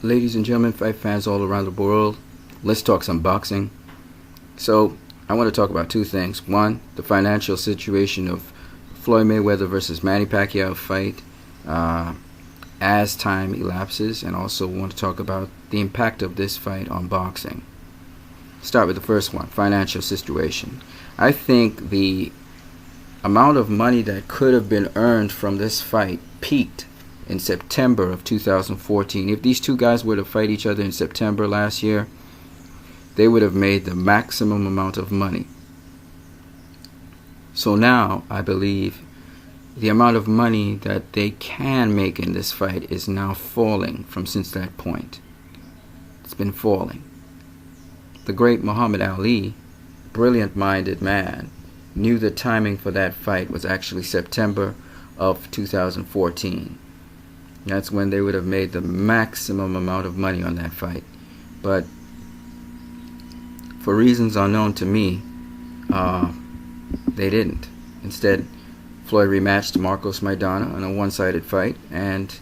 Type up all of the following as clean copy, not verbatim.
Ladies and gentlemen, fight fans all around the world, let's talk some boxing. So, I want to talk about two things. One, the financial situation of Floyd Mayweather versus Manny Pacquiao fight as time elapses, and also want to talk about the impact of this fight on boxing. Start with the first one, financial situation. I think the amount of money that could have been earned from this fight peaked in September of 2014. If these two guys were to fight each other in September last year, they would have made the maximum amount of money. So now, I believe, the amount of money that they can make in this fight is now falling from since that point. It's been falling. The great Muhammad Ali, brilliant-minded man, knew the timing for that fight was actually September of 2014. That's when they would have made the maximum amount of money on that fight. But for reasons unknown to me, they didn't. Instead, Floyd rematched Marcos Maidana in a one-sided fight, and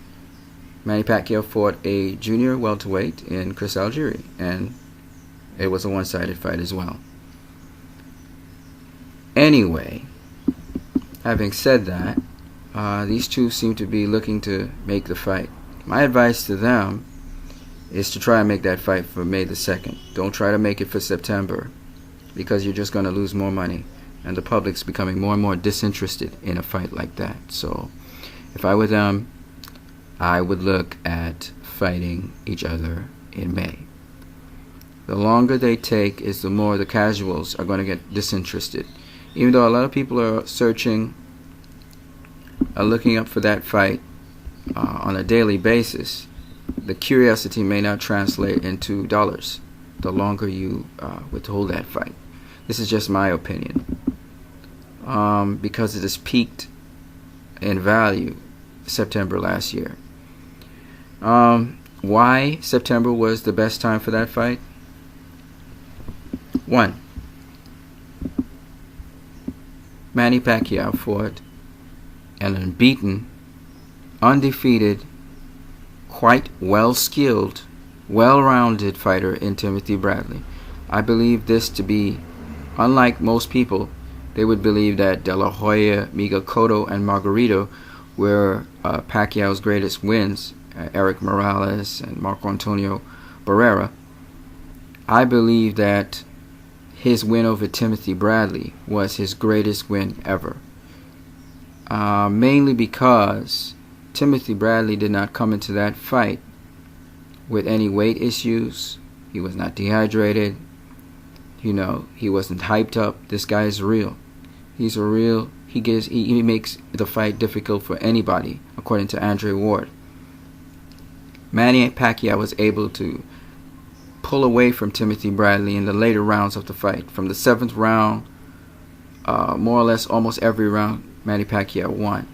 Manny Pacquiao fought a junior welterweight in Chris Algieri, and it was a one-sided fight as well. Anyway, having said that, these two seem to be looking to make the fight. My advice to them is to try and make that fight for May the 2nd. Don't try to make it for September, because you're just going to lose more money, and the public's becoming more and more disinterested in a fight like that. So if I were them, I would look at fighting each other in May. The longer they take is the more the casuals are going to get disinterested. Even though a lot of people are looking up for that fight on a daily basis, the curiosity may not translate into dollars the longer you withhold that fight. This is just my opinion, because it has peaked in value September last year. Why September was the best time for that fight? One, Manny Pacquiao fought an unbeaten, undefeated, quite well-skilled, well-rounded fighter in Timothy Bradley. I believe this to be, unlike most people, they would believe that De La Hoya, Miguel Cotto, and Margarito were Pacquiao's greatest wins, Eric Morales and Marco Antonio Barrera. I believe that his win over Timothy Bradley was his greatest win ever. Mainly because Timothy Bradley did not come into that fight with any weight issues. He was not dehydrated. He wasn't hyped up. This guy is real. He's a real. He makes the fight difficult for anybody, according to Andre Ward. Manny Pacquiao was able to pull away from Timothy Bradley in the later rounds of the fight. From the 7th round, more or less almost every round, Manny Pacquiao won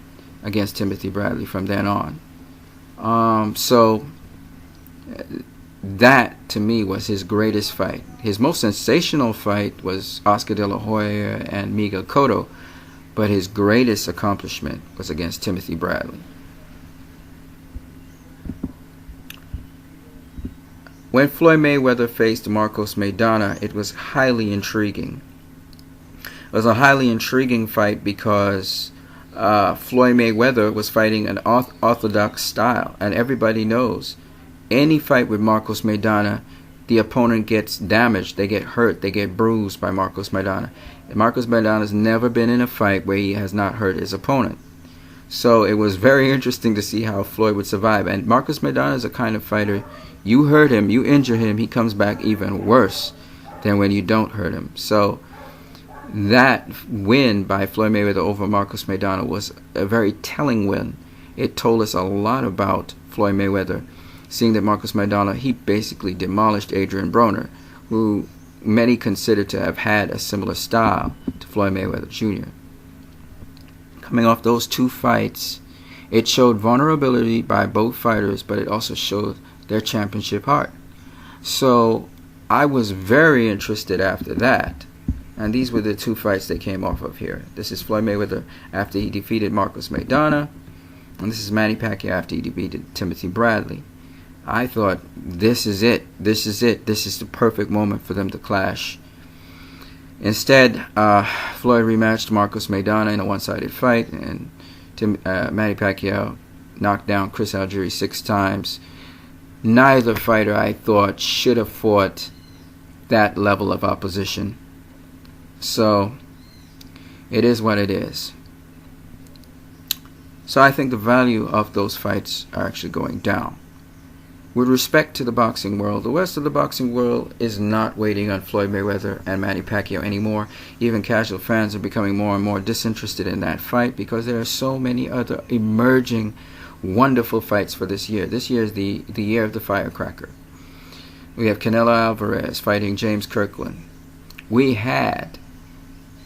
against Timothy Bradley from then on. So that to me was his greatest fight. His most sensational fight was Oscar De La Hoya and Miguel Cotto, but his greatest accomplishment was against Timothy Bradley. When Floyd Mayweather faced Marcos Maidana, it was highly intriguing. It was a highly intriguing fight because Floyd Mayweather was fighting an orthodox style, and everybody knows any fight with Marcos Maidana, the opponent gets damaged, they get hurt, they get bruised by Marcos Maidana. And Marcos Maidana has never been in a fight where he has not hurt his opponent. So it was very interesting to see how Floyd would survive. And Marcos Maidana is a kind of fighter, you hurt him, you injure him, he comes back even worse than when you don't hurt him. So that win by Floyd Mayweather over Marcos Maidana was a very telling win. It told us a lot about Floyd Mayweather, seeing that Marcos Maidana, he basically demolished Adrian Broner, who many consider to have had a similar style to Floyd Mayweather Jr. Coming off those two fights, it showed vulnerability by both fighters, but it also showed their championship heart. So I was very interested after that. And these were the two fights that came off of here. This is Floyd Mayweather after he defeated Marcos Maidana, and this is Manny Pacquiao after he defeated Timothy Bradley. I thought, this is it. This is it. This is the perfect moment for them to clash. Instead, Floyd rematched Marcos Maidana in a one-sided fight, and Manny Pacquiao knocked down Chris Algieri 6 times. Neither fighter, I thought, should have fought that level of opposition. So, it is what it is. So I think the value of those fights are actually going down. With respect to the boxing world, the rest of the boxing world is not waiting on Floyd Mayweather and Manny Pacquiao anymore. Even casual fans are becoming more and more disinterested in that fight because there are so many other emerging wonderful fights for this year. This year is the year of the firecracker. We have Canelo Alvarez fighting James Kirkland. We had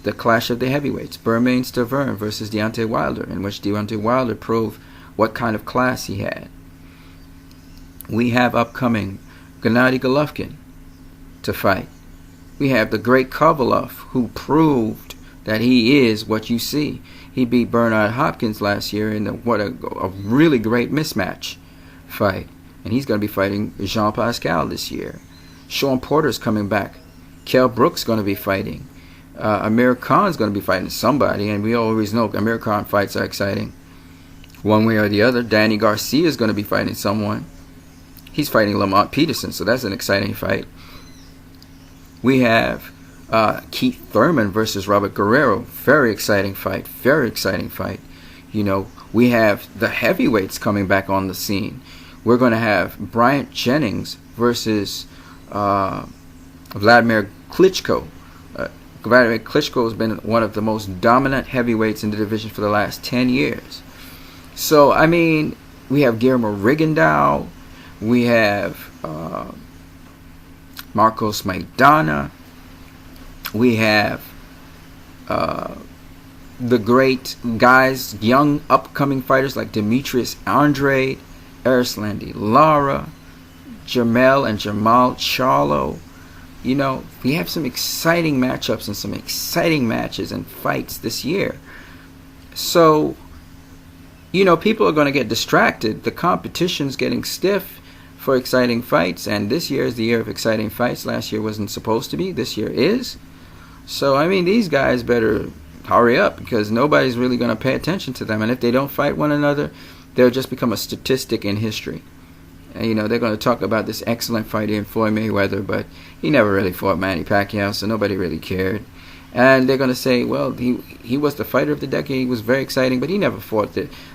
the clash of the heavyweights, Bermane Stiverne versus Deontay Wilder, in which Deontay Wilder proved what kind of class he had. We have upcoming Gennady Golovkin to fight. We have the great Kovalev, who proved that he is what you see. He beat Bernard Hopkins last year in what a really great mismatch fight. And he's going to be fighting Jean Pascal this year. Sean Porter's coming back. Kell Brook's going to be fighting. Amir Khan's going to be fighting somebody, and we always know Amir Khan fights are exciting. One way or the other, Danny Garcia is going to be fighting someone. He's fighting Lamont Peterson, so that's an exciting fight. We have Keith Thurman versus Robert Guerrero. Very exciting fight. Very exciting fight. You know, we have the heavyweights coming back on the scene. We're going to have Bryant Jennings versus Vladimir Klitschko. Vladimir Klitschko has been one of the most dominant heavyweights in the division for the last 10 years. So, I mean, we have Guillermo Rigondeaux. We have Marcos Maidana. We have the great guys, young upcoming fighters like Demetrius Andrade, Erislandy Lara, Jamel and Jamal Charlo. You know, we have some exciting matchups and some exciting matches and fights this year. So, you know, people are going to get distracted. The competition's getting stiff for exciting fights, and this year is the year of exciting fights. Last year wasn't supposed to be. This year is. So, I mean, these guys better hurry up because nobody's really going to pay attention to them. And if they don't fight one another, they'll just become a statistic in history. And, you know, they're going to talk about this excellent fight in Floyd Mayweather, but he never really fought Manny Pacquiao, so nobody really cared. And they're going to say, well, he was the fighter of the decade. He was very exciting, but he never fought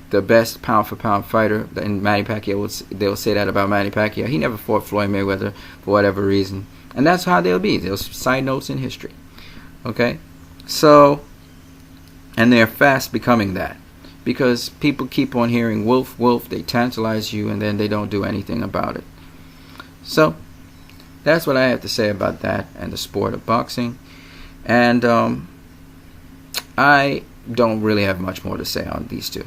the best pound-for-pound fighter. And Manny Pacquiao, they'll say that about Manny Pacquiao. He never fought Floyd Mayweather for whatever reason. And that's how they'll be. They'll side notes in history. Okay? So, and they're fast becoming that. Because people keep on hearing wolf, wolf, they tantalize you, and then they don't do anything about it. So, that's what I have to say about that and the sport of boxing. And I don't really have much more to say on these two.